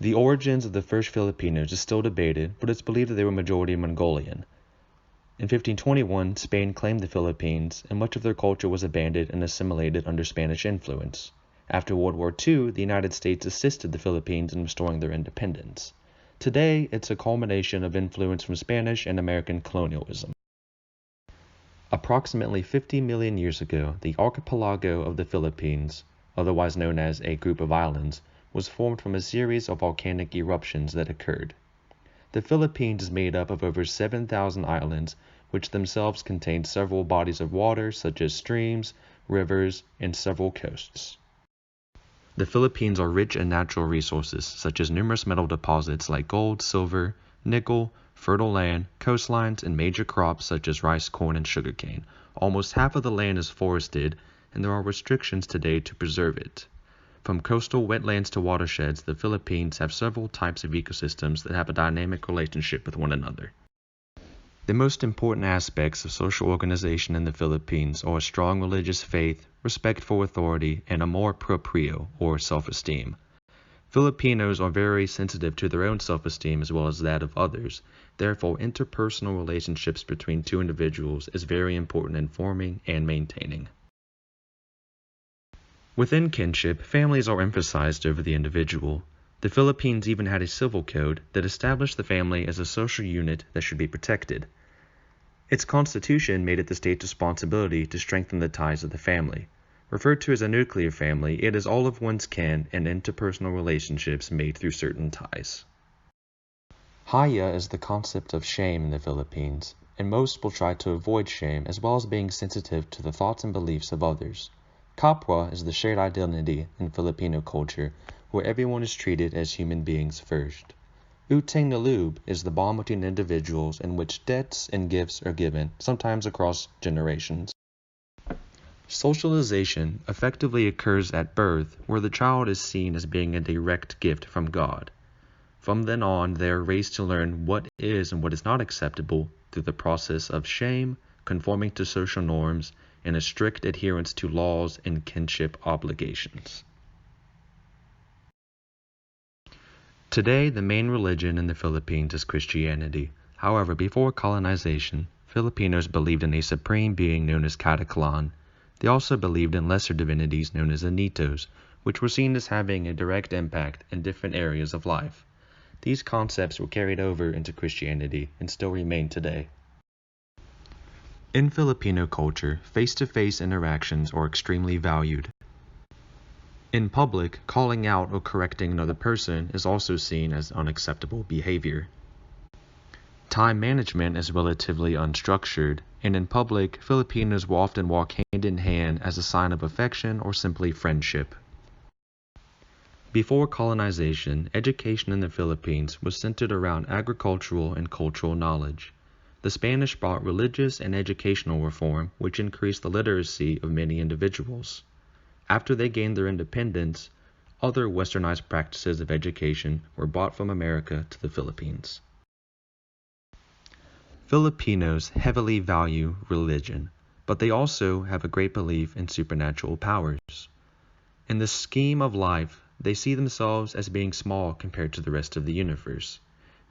The origins of the first Filipinos is still debated, but it's believed that they were majority Mongolian. In 1521, Spain claimed the Philippines, and much of their culture was abandoned and assimilated under Spanish influence. After World War II, the United States assisted the Philippines in restoring their independence. Today, it's a culmination of influence from Spanish and American colonialism. Approximately 50 million years ago, the archipelago of the Philippines, otherwise known as a group of islands, was formed from a series of volcanic eruptions that occurred. The Philippines is made up of over 7,000 islands, which themselves contain several bodies of water such as streams, rivers, and several coasts. The Philippines are rich in natural resources such as numerous metal deposits like gold, silver, nickel, fertile land, coastlines, and major crops such as rice, corn, and sugarcane. Almost half of the land is forested, and there are restrictions today to preserve it. From coastal wetlands to watersheds, the Philippines have several types of ecosystems that have a dynamic relationship with one another. The most important aspects of social organization in the Philippines are a strong religious faith, respect for authority, and amor proprio, or self-esteem. Filipinos are very sensitive to their own self-esteem as well as that of others. Therefore, interpersonal relationships between two individuals is very important in forming and maintaining. Within kinship, families are emphasized over the individual. The Philippines even had a civil code that established the family as a social unit that should be protected. Its constitution made it the state's responsibility to strengthen the ties of the family. Referred to as a nuclear family, it is all of one's kin and interpersonal relationships made through certain ties. Haya is the concept of shame in the Philippines, and most will try to avoid shame as well as being sensitive to the thoughts and beliefs of others. Kapwa is the shared identity in Filipino culture, where everyone is treated as human beings first. Utang na loob is the bond between individuals in which debts and gifts are given, sometimes across generations. Socialization effectively occurs at birth, where the child is seen as being a direct gift from God. From then on, they are raised to learn what is and what is not acceptable through the process of shame, conforming to social norms, and a strict adherence to laws and kinship obligations. Today, the main religion in the Philippines is Christianity. However, before colonization, Filipinos believed in a supreme being known as Kataklan. They also believed in lesser divinities known as Anitos, which were seen as having a direct impact in different areas of life. These concepts were carried over into Christianity and still remain today. In Filipino culture, face-to-face interactions are extremely valued. In public, calling out or correcting another person is also seen as unacceptable behavior. Time management is relatively unstructured, and in public, Filipinos will often walk hand in hand as a sign of affection or simply friendship. Before colonization, education in the Philippines was centered around agricultural and cultural knowledge. The Spanish brought religious and educational reform, which increased the literacy of many individuals. After they gained their independence, other westernized practices of education were brought from America to the Philippines. Filipinos heavily value religion, but they also have a great belief in supernatural powers. In the scheme of life, they see themselves as being small compared to the rest of the universe.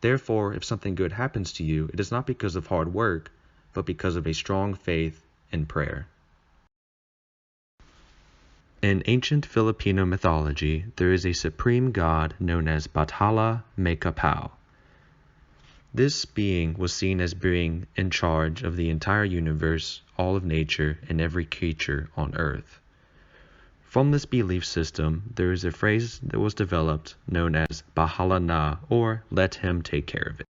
Therefore, if something good happens to you, it is not because of hard work, but because of a strong faith and prayer. In ancient Filipino mythology, there is a supreme god known as Bathala Mekapao. This being was seen as being in charge of the entire universe, all of nature, and every creature on earth. From this belief system, there is a phrase that was developed known as Bahala na, or let him take care of it.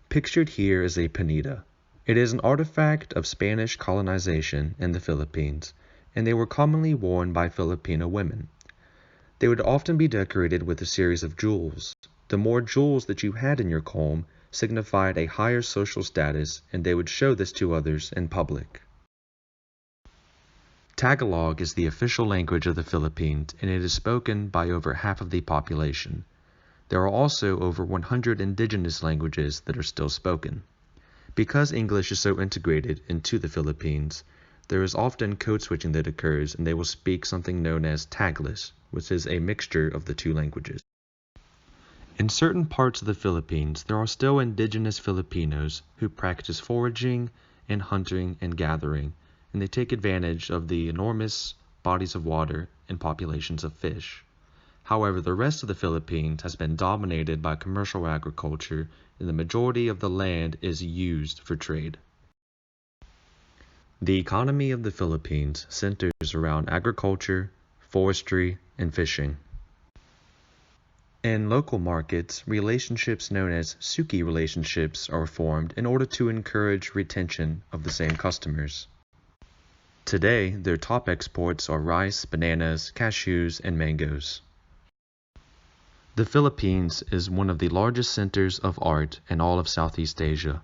Pictured here is a panita. It is an artifact of Spanish colonization in the Philippines, and they were commonly worn by Filipino women. They would often be decorated with a series of jewels. The more jewels that you had in your comb signified a higher social status, and they would show this to others in public. Tagalog is the official language of the Philippines, and it is spoken by over half of the population. There are also over 100 indigenous languages that are still spoken. Because English is so integrated into the Philippines, there is often code switching that occurs, and they will speak something known as Taglish, which is a mixture of the two languages. In certain parts of the Philippines, there are still indigenous Filipinos who practice foraging and hunting and gathering, and they take advantage of the enormous bodies of water and populations of fish. However, the rest of the Philippines has been dominated by commercial agriculture, and the majority of the land is used for trade. The economy of the Philippines centers around agriculture, forestry, and fishing. In local markets, relationships known as suki relationships are formed in order to encourage retention of the same customers. Today, their top exports are rice, bananas, cashews, and mangoes. The Philippines is one of the largest centers of art in all of Southeast Asia.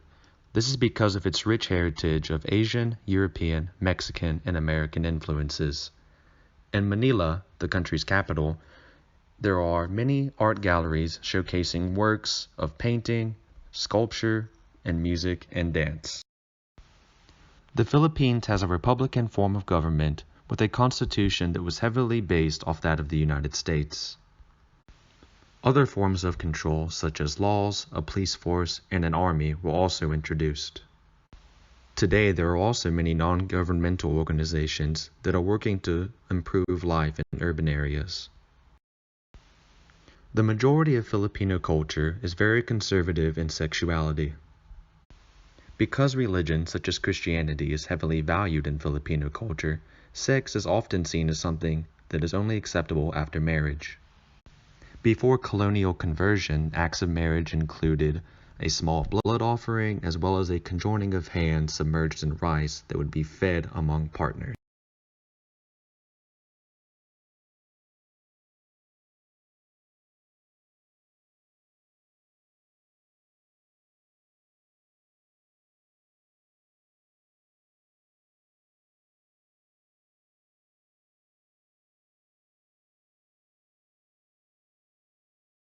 This is because of its rich heritage of Asian, European, Mexican, and American influences. In Manila, the country's capital, there are many art galleries showcasing works of painting, sculpture, and music and dance. The Philippines has a republican form of government with a constitution that was heavily based off that of the United States. Other forms of control, such as laws, a police force, and an army, were also introduced. Today, there are also many non-governmental organizations that are working to improve life in urban areas. The majority of Filipino culture is very conservative in sexuality. Because religion, such as Christianity, is heavily valued in Filipino culture, sex is often seen as something that is only acceptable after marriage. Before colonial conversion, acts of marriage included a small blood offering as well as a conjoining of hands submerged in rice that would be fed among partners.